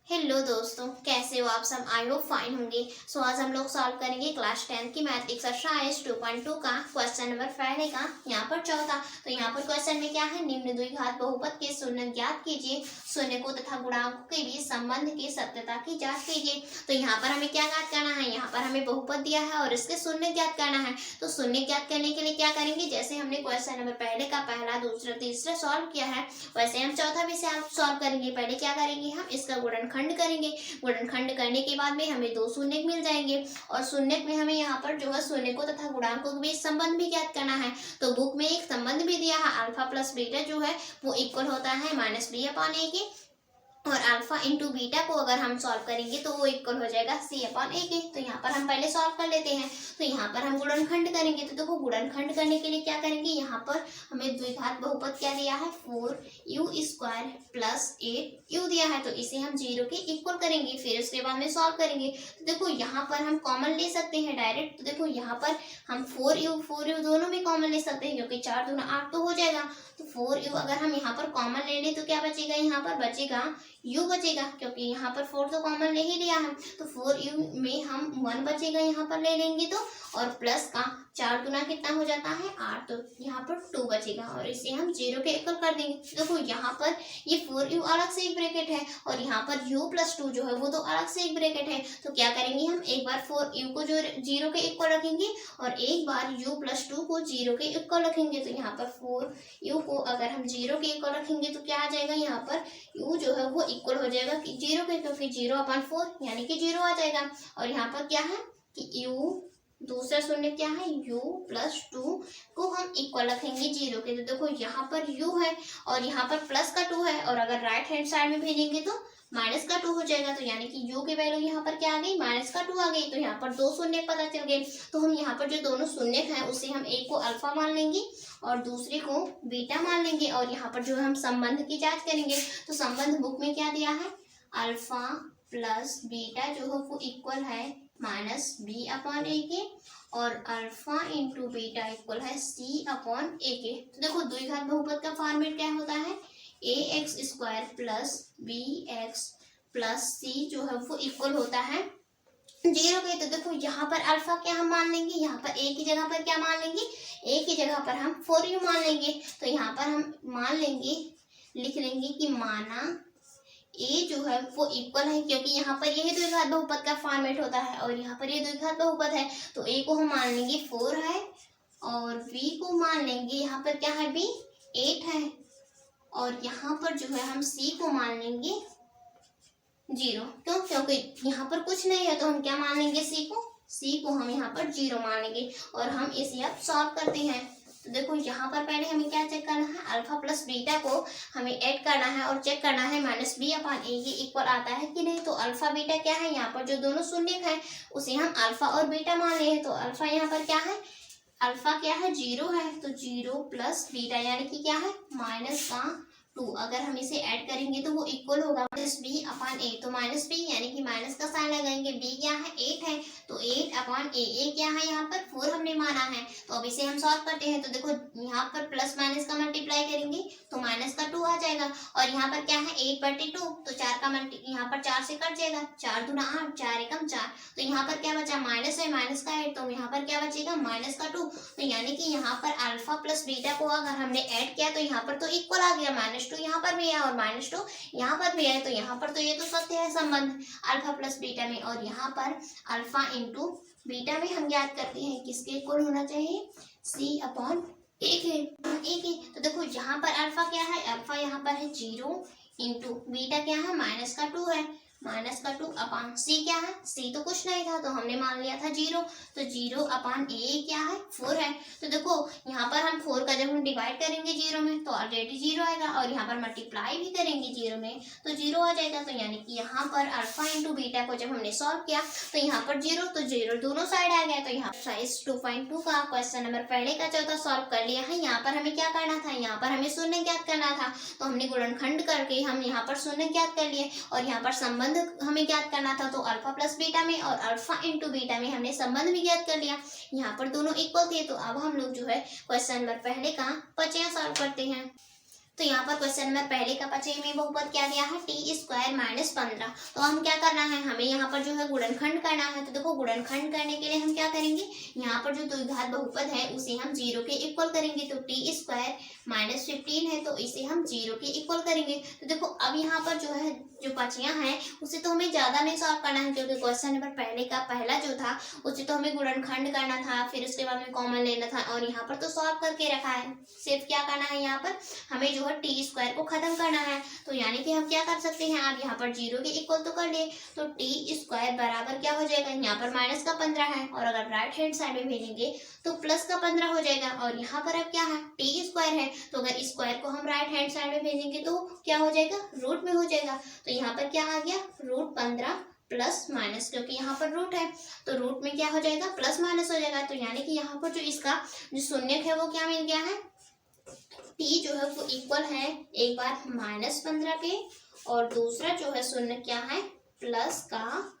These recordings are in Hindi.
हेलो दोस्तों, कैसे हो आप सब। आई होप फाइन होंगे। आज हम लोग सॉल्व करेंगे क्लास 10 की मैथ एक्सरसाइज 2.2 का क्वेश्चन नंबर पहले का यहाँ पर चौथा। तो यहाँ पर क्वेश्चन में क्या है, निम्न द्विघात बहुपद के शून्य ज्ञात कीजिए, शून्य को तथा गुणांकों के बीच संबंध की सत्यता की जांच कीजिए। तो यहाँ पर हमें क्या ज्ञात करना है, यहाँ पर हमें बहुपद दिया है और इसके शून्य ज्ञात करना है। तो शून्य ज्ञात करने के लिए क्या करेंगे, जैसे हमने क्वेश्चन नंबर पहले का पहला दूसरा तीसरा सॉल्व किया है, वैसे हम चौथा भी सॉल्व करेंगे। पहले क्या करेंगे, हम इसका गुणनखंड करेंगे। गुणनखंड करने के बाद में हमें दो शून्य मिल जाएंगे और शून्य में हमें यहाँ पर जो है शून्य को तथा गुणांकों के बीच संबंध भी ज्ञात करना है। तो बुक में एक संबंध भी दिया है, अल्फा प्लस बीटा जो है वो इक्वल होता है -b/a के, और अल्फा इंटू बीटा को अगर हम सॉल्व करेंगे तो वो इक्वल हो जाएगा c/a के। तो यहाँ पर हम पहले सॉल्व कर लेते हैं। तो यहाँ पर हम गुणनखंड करेंगे। तो देखो गुणनखंड करने के लिए क्या करेंगे, यहाँ पर हमें द्विघात बहुपद क्या दिया है, 4u² प्लस 8u दिया है। तो इसे हम 0 के इक्वल करेंगे, फिर उसके बाद में सॉल्व करेंगे। तो देखो यहाँ पर हम कॉमन ले सकते हैं डायरेक्ट। तो देखो यहाँ पर हम 4u दोनों में कॉमन ले सकते हैं, क्योंकि 4 दूना 8 तो हो जाएगा। तो 4u अगर हम यहाँ पर कॉमन ले लें तो क्या बचेगा, यहाँ पर बचेगा u बचेगा, क्योंकि यहाँ पर 4 तो कॉमन ले ही लिया है। तो 4u में हम 1 बचेगा यहाँ पर ले लेंगे तो, और प्लस का 4 गुना कितना हो जाता है 8, तो यहाँ पर 2 बचेगा और इसे हम 0 के इक्वल कर देंगे। देखो यहाँ पर ये 4u अलग से एक ब्रैकेट है और यहाँ पर u प्लस 2 जो है वो तो अलग से एक ब्रैकेट है। तो क्या करेंगे, हम एक बार 4u को जो 0 के इक्वल रखेंगे और एक बार u प्लस 2 को 0 के इक्वल रखेंगे। तो यहाँ पर 4u को अगर हम 0 के इक्वल रखेंगे तो क्या आ जाएगा, यहाँ पर u जो है वो इक्वल हो जाएगा कि 0 के, क्योंकि 0/4 यानी कि 0 आ जाएगा। और यहाँ पर क्या है कि u दूसरा शून्य क्या है, u प्लस 2 को हम इक्वल रखेंगे 0 के। तो देखो यहाँ पर u है और यहाँ पर प्लस का 2 है, और अगर राइट हैंड साइड में भेजेंगे तो माइनस का 2 हो जाएगा। तो यानी कि u की वैल्यू यहाँ पर क्या आ गई, -2 आ गई। तो यहाँ पर दो शून्य पता चल गए। तो हम यहाँ पर जो दोनों शून्य हैं उसे हम एक को अल्फा मान लेंगे और दूसरे को बीटा मान लेंगे, और यहाँ पर जो हम संबंध की जांच करेंगे। तो संबंध बुक में क्या दिया है, अल्फा प्लस बीटा जो है वो इक्वल है -b/a के, और अल्फा इंटू बीटा इक्वल है c/a के। तो देखो द्विघात बहुपद का फॉर्मेट क्या होता है, ax² plus bx plus c जो है वो इक्वल होता है 0 के। तो देखो यहाँ पर अल्फा क्या हम मान लेंगे, यहाँ पर a की जगह पर क्या मान लेंगे, a की जगह पर हम 4u मान लेंगे। तो यहाँ पर हम मान लेंगे, लिख लेंगे कि माना a जो है वो इक्वल है, क्योंकि यहाँ पर यही द्विघात बहुपद का फॉर्मेट होता है और यहाँ पर ये द्विघात बहुपद है। तो a को हम मान लेंगे 4 है और b को मान लेंगे, यहाँ पर क्या है b 8 है, और यहाँ पर जो है हम c को मान लेंगे 0। क्यों, क्योंकि यहाँ पर कुछ नहीं है तो हम क्या मान लेंगे, c को हम यहाँ पर 0 मान लेंगे। और हम इसे अब सॉल्व करते हैं। तो देखो यहाँ पर पहले हमें क्या चेक करना है, अल्फा प्लस बीटा को हमें ऐड करना है और चेक करना है -b/a के इक्वल आता है कि नहीं। तो अल्फा बीटा क्या है, यहाँ पर जो दोनों शून्य है उसे हम अल्फा और बीटा मान लिए हैं। तो अल्फा यहाँ पर क्या है, अल्फा क्या है 0 है, तो 0 प्लस बीटा यानी कि क्या है -2। अगर हम इसे ऐड करेंगे तो वो इक्वल होगा -b/a। तो -b यानी कि माइनस का साइन लगाएंगे, b क्या है 8 है, तो 8/a क्या है, यहाँ पर 4 हमने माना है। तो अब इसे हम सॉल्व करते हैं। तो देखो यहाँ पर प्लस माइनस का मल्टीप्लाई करेंगे तो -2 आ जाएगा, और यहाँ पर क्या है 8/2, तो 4 का यहाँ पर 4 से कट जाएगा, 4 दूना 8, 4 एकम 4। तो यहाँ पर क्या बचा, माइनस है, माइनस का 8, तो यहाँ पर क्या बचेगा -2। तो यानी कि यहाँ पर अल्फा प्लस बीटा को अगर हमने ऐड किया तो यहाँ पर तो इक्वल आ गया, -2 यहाँ पर भी है और -2 यहाँ पर भी है। तो यहाँ पर तो ये तो सत्य है संबंध अल्फा प्लस बीटा में। और यहाँ पर अल्फा इंटू बीटा में हम ज्ञात करते हैं किसके इक्वल होना चाहिए, c/a के। तो देखो यहाँ पर अल्फा क्या है, अल्फा यहाँ पर है 0 इंटू बीटा क्या है -2 है, -2 c क्या है, c तो कुछ नहीं था तो हमने मान लिया था 0। तो 0/a क्या है 4 है। तो देखो यहाँ पर हम 4 का जब हम डिवाइड करेंगे 0 में तो ऑलरेडी 0 आएगा, और यहाँ पर मल्टीप्लाई भी करेंगे 0 में तो 0 आ जाएगा। तो यानी कि यहाँ पर अल्फा इंटू बीटा को जब हमने सॉल्व किया तो यहाँ पर 0 तो 0 दोनों साइड आ गया। तो यहाँ साइज 2.2 का क्वेश्चन नंबर पहले का चौथा सॉल्व कर लिया है। यहाँ पर हमें क्या करना था, यहाँ पर हमें शून्य ज्ञात करना था। तो हमने गुणनखंड करके हम यहाँ पर शून्य ज्ञात कर लिए, और यहाँ पर संबंध हमें ज्ञात करना था। तो अल्फा प्लस बीटा में और अल्फा इंटू बीटा में हमने संबंध भी ज्ञात कर लिया। यहाँ पर दोनों इक्वल थे। तो अब हम लोग जो है क्वेश्चन नंबर पहले का बचिया सॉल्व करते हैं। तो यहाँ पर क्वेश्चन नंबर पहले का 5वें बहुपद क्या दिया है, टी स्क्वायर माइनस 15। तो हम क्या करना है, हमें यहाँ पर जो है गुणनखंड करना है। तो देखो गुणनखंड करने के लिए हम क्या करेंगे, यहाँ पर जो द्विघात बहुपद है उसे हम 0 के इक्वल करेंगे। तो टी स्क्वायर माइनस 15 है तो इसे हम 0 के इक्वल करेंगे। तो देखो अब यहाँ पर जो है जो बचियां हैं उसे तो हमें ज्यादा नहीं सॉल्व करना है, क्योंकि क्वेश्चन नंबर पहले का पहला जो था उसे तो हमें गुणनखंड करना था, फिर उसके बाद में कॉमन लेना था, और यहाँ पर तो सॉल्व करके रखा है। सिर्फ क्या करना है, यहाँ पर हमें जो है टी स्क्वायर को खत्म करना है। तो यानी कि हम क्या कर सकते हैं, आप यहाँ पर 0 के इक्वल तो कर लिए, तो टी स्क्वायर बराबर क्या हो जाएगा, यहाँ पर माइनस का 15 है और अगर राइट हैंड साइड में भेजेंगे तो प्लस का 15 हो जाएगा। और यहाँ पर अब क्या है, टी स्क्वायर है, तो अगर स्क्वायर को हम राइट हैंड साइड में भेजेंगे तो क्या हो जाएगा, रूट में हो जाएगा। तो यहाँ पर क्या आ गया, रूट 15 प्लस माइनस, क्योंकि यहाँ पर रूट है तो रूट में क्या हो जाएगा, प्लस माइनस हो जाएगा। तो यानी कि यहाँ पर जो इसका जो शून्यक है वो क्या मिल गया है, टी जो है वो इक्वल है एक बार -15 के, और दूसरा जो है शून्य क्या है, प्लस का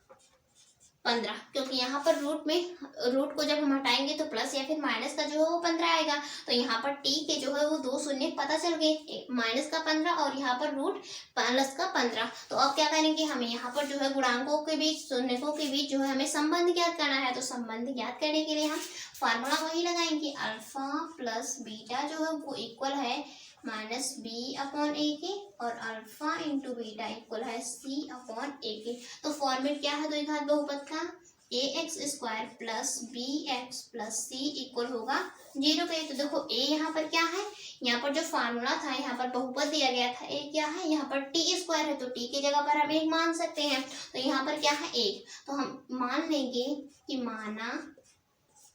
15, क्योंकि यहाँ पर रूट को जब हम हटाएंगे तो प्लस या फिर माइनस का जो है वो 15 आएगा। तो यहाँ पर टी के जो है वो दो शून्य पता चल गए, माइनस का 15 और यहाँ पर रूट प्लस का 15। तो अब क्या करेंगे, हमें यहाँ पर जो है गुणांकों के बीच, शून्यकों के बीच जो है हमें संबंध ज्ञात करना है। तो संबंध ज्ञात करने के लिए हम फार्मूला वही लगाएंगे, अल्फा प्लस बीटा जो है वो इक्वल है माइनस बी अपॉन ए के, और अल्फा इंटू बीटा इक्वल है सी अपॉन ए के। तो फॉर्मेट क्या है द्विघात बहुपद का, a x square plus b x plus c equal होगा 0 पे। तो देखो ए यहाँ पर क्या है, यहाँ पर जो फार्मूला था, यहाँ पर बहुपद दिया गया था, ए क्या है, यहाँ पर टी स्क्वायर है, तो टी की जगह पर हम 1 मान सकते हैं। तो यहाँ पर क्या है 1, तो हम मान लेंगे कि माना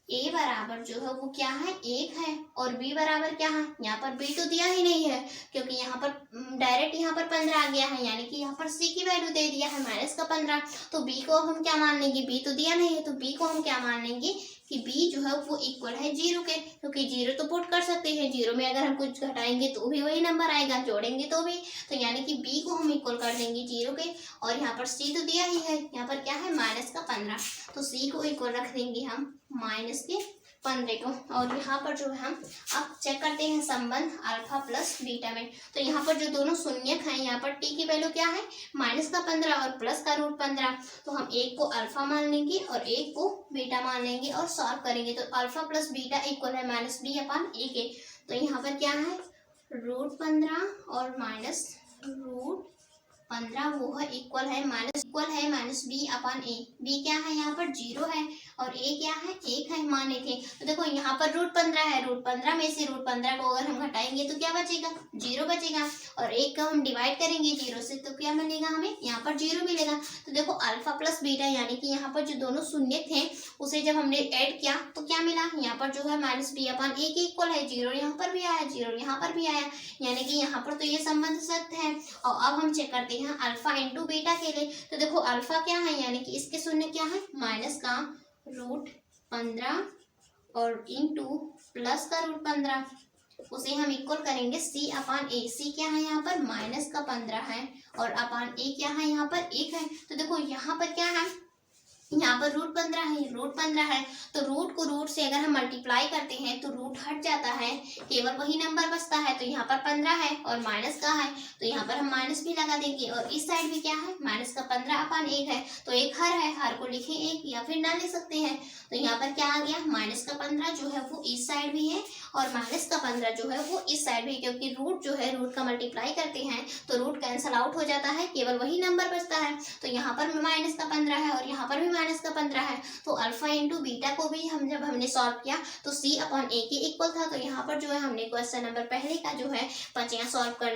ए बराबर जो है वो क्या है 1 है, और बी बराबर क्या है, यहाँ पर बी तो दिया ही नहीं है, क्योंकि यहाँ पर डायरेक्ट यहाँ पर 15 आ गया है, यानी कि यहाँ पर सी की वैल्यू दे दिया है माइनस का 15। तो बी को हम क्या मान लेंगे, बी तो दिया नहीं है, तो बी को हम क्या मान लेंगे कि बी जो है वो इक्वल है 0 के, क्योंकि 0 तो पुट कर सकते हैं, 0 में अगर हम कुछ घटाएंगे तो भी वही नंबर आएगा, जोड़ेंगे तो भी। तो यानी कि बी को हम इक्वल कर देंगे 0 के, और यहाँ पर सी तो दिया ही है, यहाँ पर क्या है माइनस का 15, तो सी को इक्वल रख देंगे हम माइनस के 15 को। और यहाँ पर जो है हम अब चेक करते हैं संबंध अल्फा प्लस बीटा में। तो यहाँ पर जो दोनों शून्यक हैं, यहाँ पर टी की वैल्यू क्या है माइनस का 15 और प्लस का रूट 15, तो हम एक को अल्फा मान लेंगे और एक को बीटा मान लेंगे और सॉल्व करेंगे। तो अल्फा प्लस बीटा इक्वल है माइनस बी अपॉन ए के। तो यहाँ पर क्या है रूट 15 और माइनस रूट 15 वो है इक्वल है माइनस बी अपॉन ए। बी क्या है यहाँ पर 0 है और ए क्या है 1 है, माने थे। तो देखो यहाँ पर रूट 15 है, रूट 15 में से रूट 15 को अगर हम घटाएंगे तो क्या बचेगा 0 बचेगा, और 1 का हम डिवाइड करेंगे 0 से तो क्या मिलेगा हमें यहाँ पर 0 मिलेगा। तो देखो अल्फा प्लस बीटा यानी कि यहाँ पर जो दोनों शून्य थे उसे जब हमने ऐड किया तो क्या मिला, यहाँ पर जो है माइनस बी अपॉन ए के इक्वल है, 0 यहाँ पर भी आया 0 यहाँ पर भी आया, यानी कि यहाँ पर तो ये संबंध सत्य है। और अब हम चेक करते हैं अल्फा इंटू बीटा के लिए। तो देखो अल्फा क्या है, यानी कि इसके शून्य क्या है माइनस का रूट 15 और इंटू प्लस का रूट 15, उसे हम इक्वल करेंगे सी अपॉन ए। सी क्या है यहाँ पर माइनस का 15 है और अपॉन ए क्या है यहाँ पर 1 है। तो देखो यहाँ पर क्या है, यहाँ पर रूट 15 है, तो रूट को रूट से अगर हम मल्टीप्लाई करते हैं तो रूट हट जाता है, केवल वही नंबर बचता है। तो यहाँ पर 15 है और माइनस का है, तो यहाँ पर हम माइनस भी लगा देंगे, और इस साइड भी क्या है माइनस का 15 अपॉन 1 है, तो एक हर है, हर को लिखे 1 या फिर ना लिख सकते हैं। तो यहाँ पर क्या आ गया माइनस का 15 जो है वो इस साइड भी है और माइनस का 15 जो है वो इस साइड भी, क्योंकि रूट जो है रूट का मल्टीप्लाई करते हैं तो रूट कैंसल आउट हो जाता है, केवल वही नंबर बचता है। तो यहाँ पर माइनस का 15 है और यहाँ पर भी माइनस का 15 है, तो अल्फा इंटू बीटा को भी जब हमने सॉल्व किया तो सी अपॉन ए के इक्वल था। तो यहाँ पर जो है हमने क्वेश्चन नंबर पहले का जो है बचियां सॉल्व कर